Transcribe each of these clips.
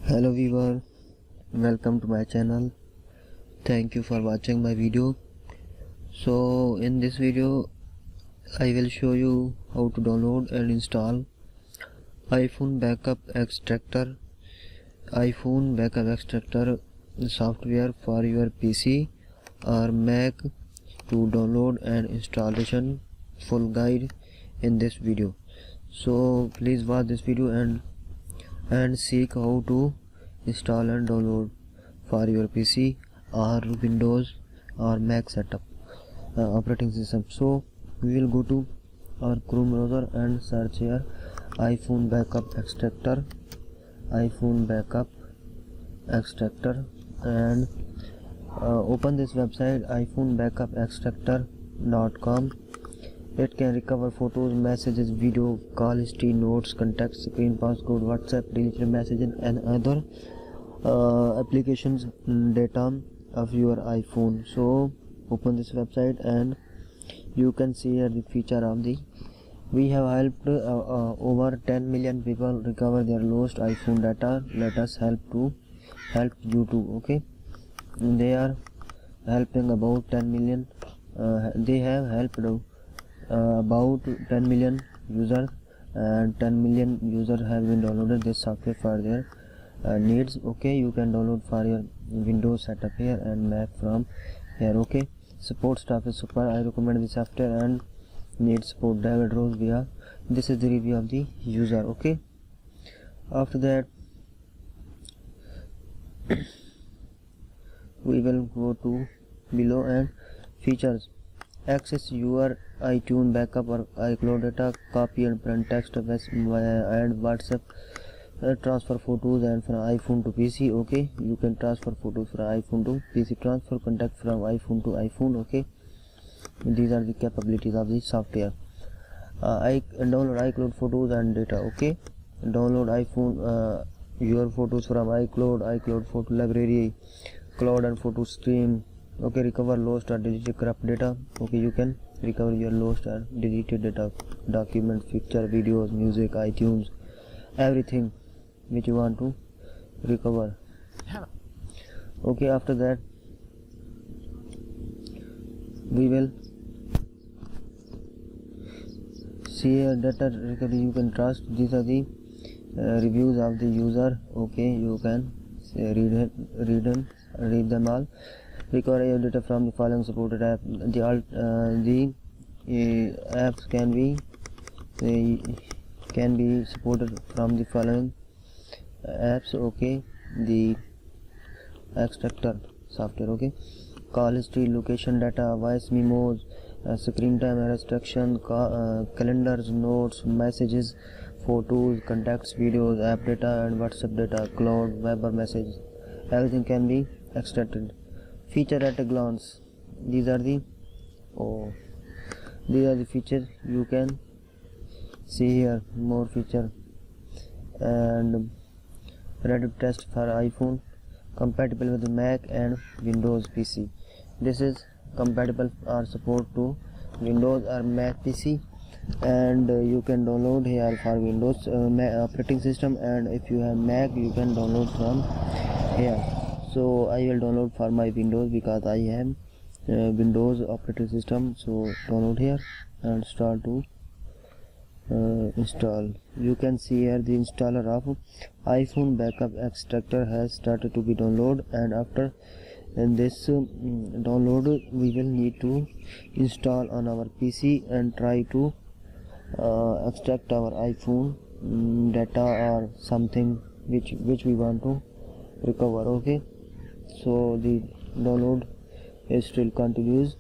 Hello viewer, welcome to my channel. Thank you for watching my video. So in this video I will show you how to download and install iPhone backup extractor software for your PC or Mac. To download and installation full guide in this video. So please watch this video and seek how to install and download for your PC or Windows or Mac setup operating system. So we will go to our Chrome browser and search here iPhone backup extractor and open this website iPhonebackupextractor.com. It can recover photos, messages, video, call history, notes, contact, screen, passcode, WhatsApp, deleted messages and other applications data of your iPhone. So open this website and you can see here the feature of the we have helped over 10 million people recover their lost iPhone data. Let us help you too. Okay, they are helping about 10 million. They have helped about 10 million users, and 10 million users have been downloaded this software for their needs. Okay, you can download for your Windows setup here and Mac from here. Okay, support staff is super. I recommend this software and need support. David Rose via. This is the review of the user. Okay, after that we will go to below and features. Access your iTunes backup or iCloud data, copy and print text and WhatsApp, transfer photos and from iPhone to PC. Okay, you can transfer photos from iPhone to PC, transfer contact from iPhone to iPhone. Okay, these are the capabilities of the software. I download iCloud photos and data. Okay, download iPhone your photos from iCloud photo library, cloud and photo stream. Okay, recover lost or deleted corrupt data. Okay, you can recover your lost or deleted data, documents, picture, videos, music, iTunes, everything which you want to recover. Okay, after that we will see a data recovery you can trust. These are the reviews of the user. Okay, you can read them all. Recover your data from the following supported app. The apps can be supported from the following apps. Okay, the extractor software. Okay, call history, location data, voice memos, screen time restriction, calendars, notes, messages, photos, contacts, videos, app data and WhatsApp data, cloud, Viber message. Everything can be extracted. Feature at a glance. These are the features you can see here. More feature and Reddit test for iPhone, compatible with Mac and Windows PC. This is compatible or support to Windows or Mac PC, and you can download here for Windows operating system, and if you have Mac you can download from here. So I will download for my Windows because I have Windows operating system. So download here and start to install. You can see here the installer of iPhone backup extractor has started to be downloaded, and after this download we will need to install on our PC and try to extract our iPhone data or something which we want to recover. Okay, so the download is still continues.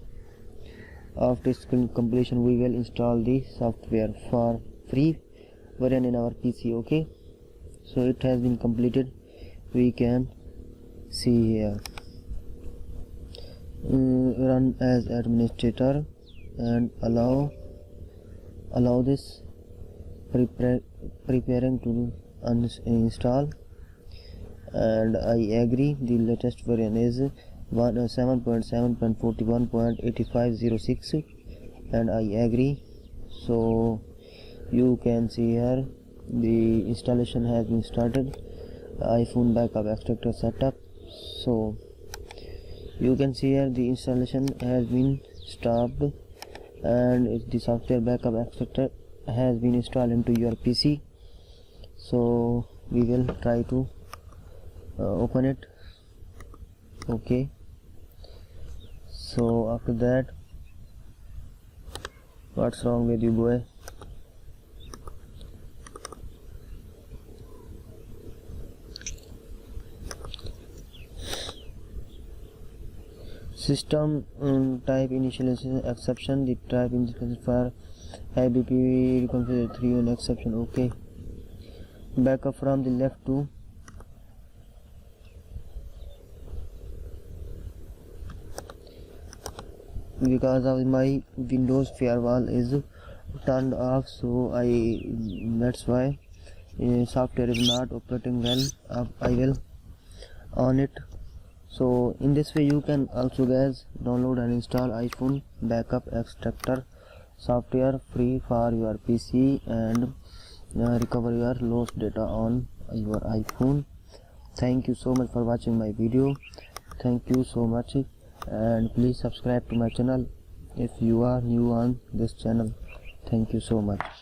After screen completion we will install the software for free version in our PC. Okay, so it has been completed. We can see here run as administrator and allow this preparing to uninstall, and I agree. The latest version is 7.7.41.8506 and I agree. So you can see here the installation has been started. iPhone backup extractor setup. So you can see here the installation has been stopped and the software backup extractor has been installed into your PC. So we will try to open it. Okay, so after that, what's wrong with you, boy? System type initialization exception. The type initialization for IBP configure 3 on exception. Okay, backup from the left to because of my Windows firewall is turned off, so that's why software is not operating well. I will on it. So in this way you can also guys download and install iPhone backup extractor software free for your PC and recover your lost data on your iPhone. Thank you so much for watching my video. Thank you so much, and please subscribe to my channel if you are new on this channel. Thank you so much.